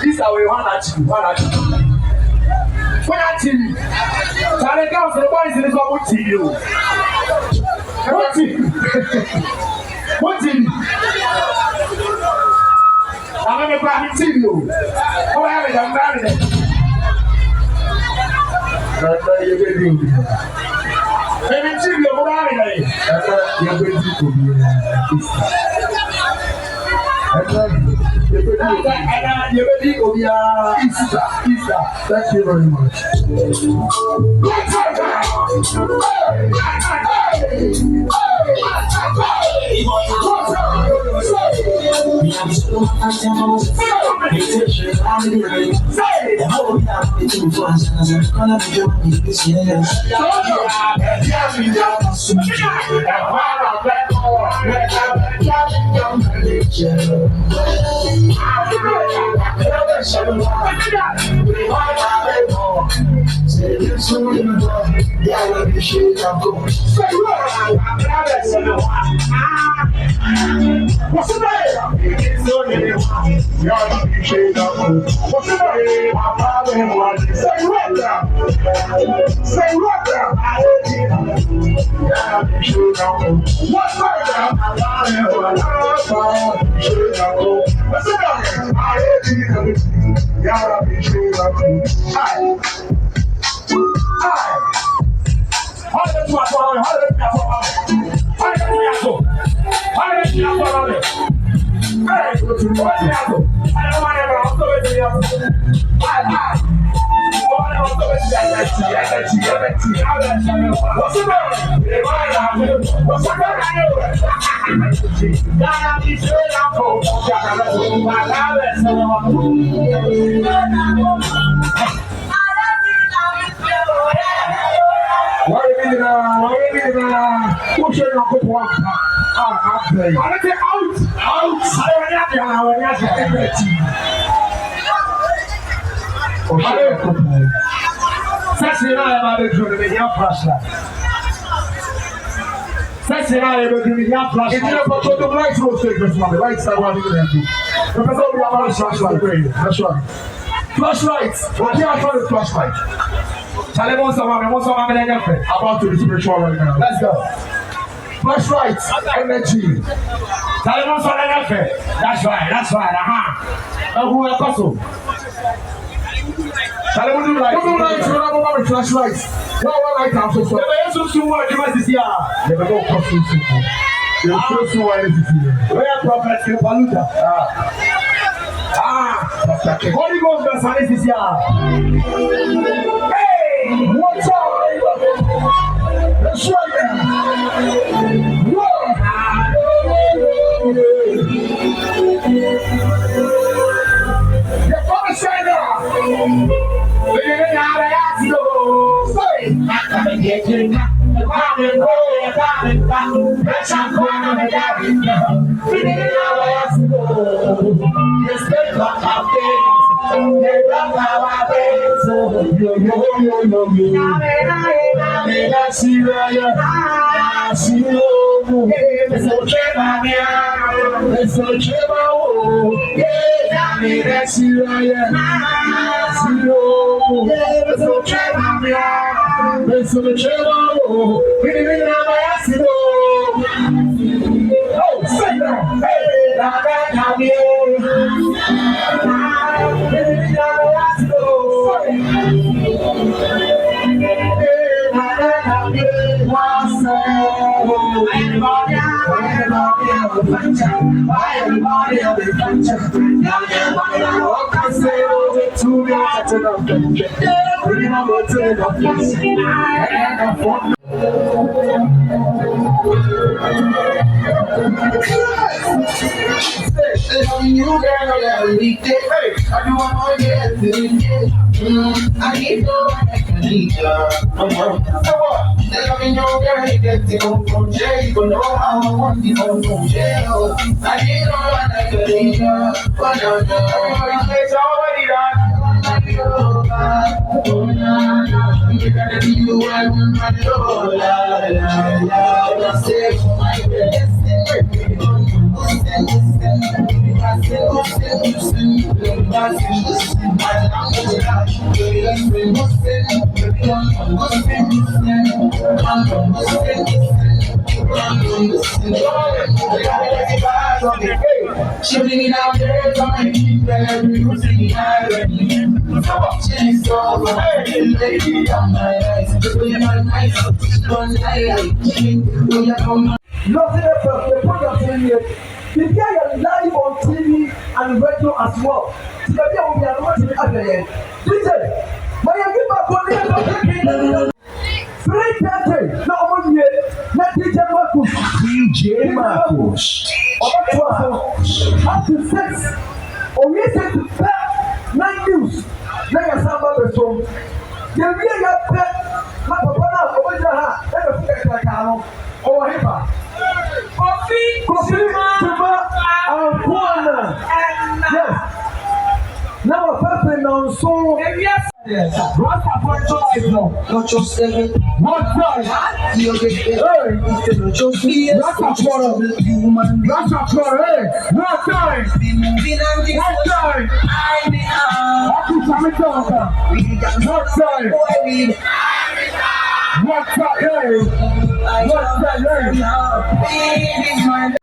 This are we one at you. When I tell you, Charlie comes to the boys in this one, what TV? What TV? I'm going to grab it TV. Oh, I have it, I'm grabbing it. Baby, TV, I'm grabbing it. Thank you very much. Flashlights. What can I call it? Flashlight. About to be spiritual right now. Let's go. Flashlights. Energy. That's right. Who are you? Flashlights. What light I'm so sorry. Never go costume. You're supposed to wear it. Where prophet Paluta? Holy Ghost is here. Hey, what's up? That's right now. You're going to say that. We didn't have to ask you. Say, I'm going to get you now. I'm going to Loving you, girl, every day. I do want to get to it. I need no one I can need you. So what? Loving you, girl, get to go from jail. You know how I want to go from jail. I need no one I can need you. But no, no, it's already done. You gotta be the one, my Lord. La, say, my she bring it out there, come and keep it, you sing it already. She's so lady on my eyes, just when you're nice, don't lie, when you come. Nothing else, the program in here. The guy is live on TV and radio as well. So the guy will be watching it again. DJ, my give back on the 3:30. Now on here, let DJ Marcus. DJ Marcus. Up to 6. Or we say to pet 9 news. Now you're somebody from. You really have pet. My papa, over there, let us get like Carlo. Or him. Coffee, Tuba, and Juana. Yes. Now a person on so. Yes. What's up for choice now? Not just seven. What time? You get there. Not just me. What's up for human? What's up for what time? What time? What is coming down? What time? What time?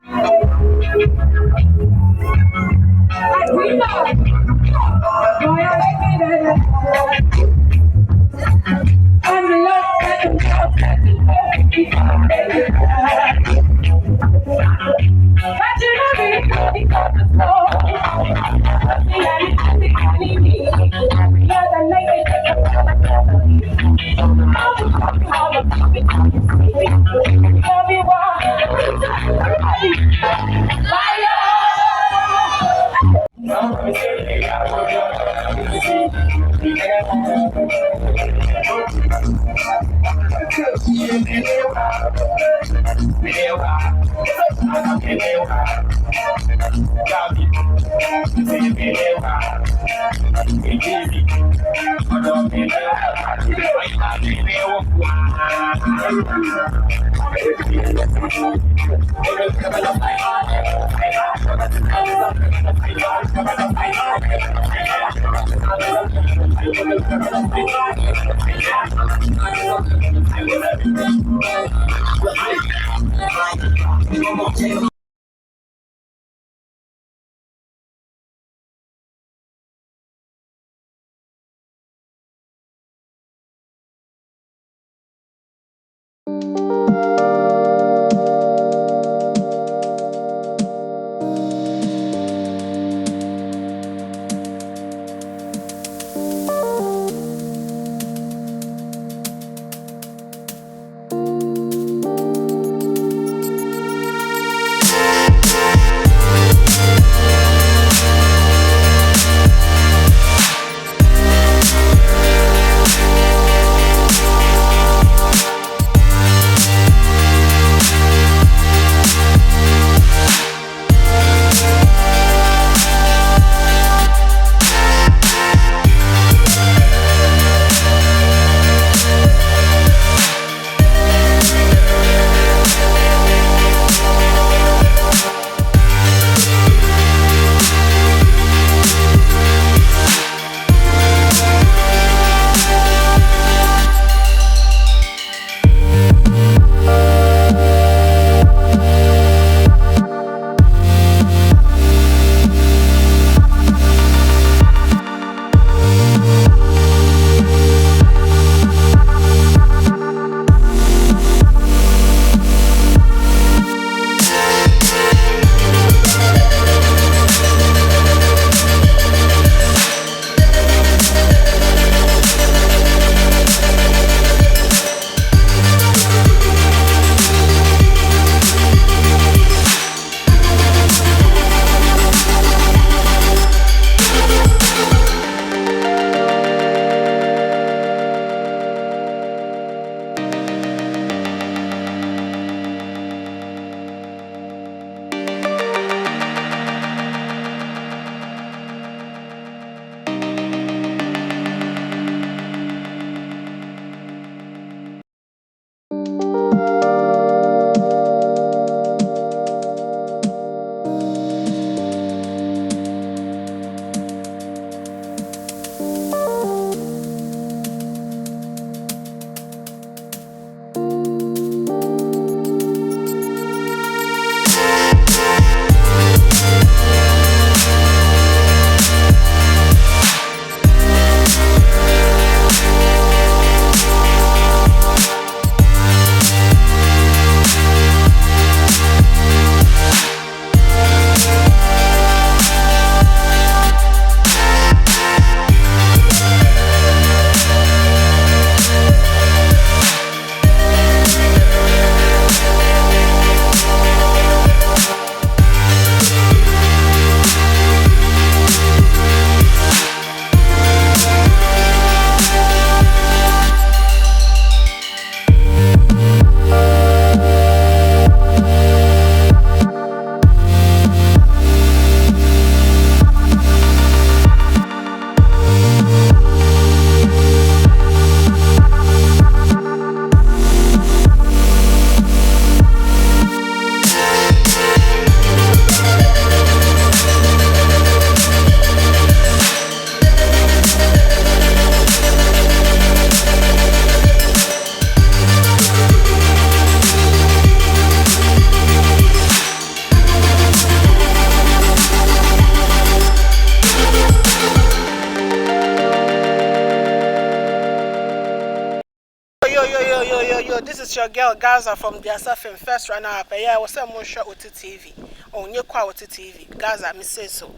Yo, this is your girl Gaza from the Asafin First Runner Up. Yeah, I was saying more shot OT TV. On your quality TV. Gaza, me say so.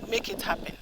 Make it happen.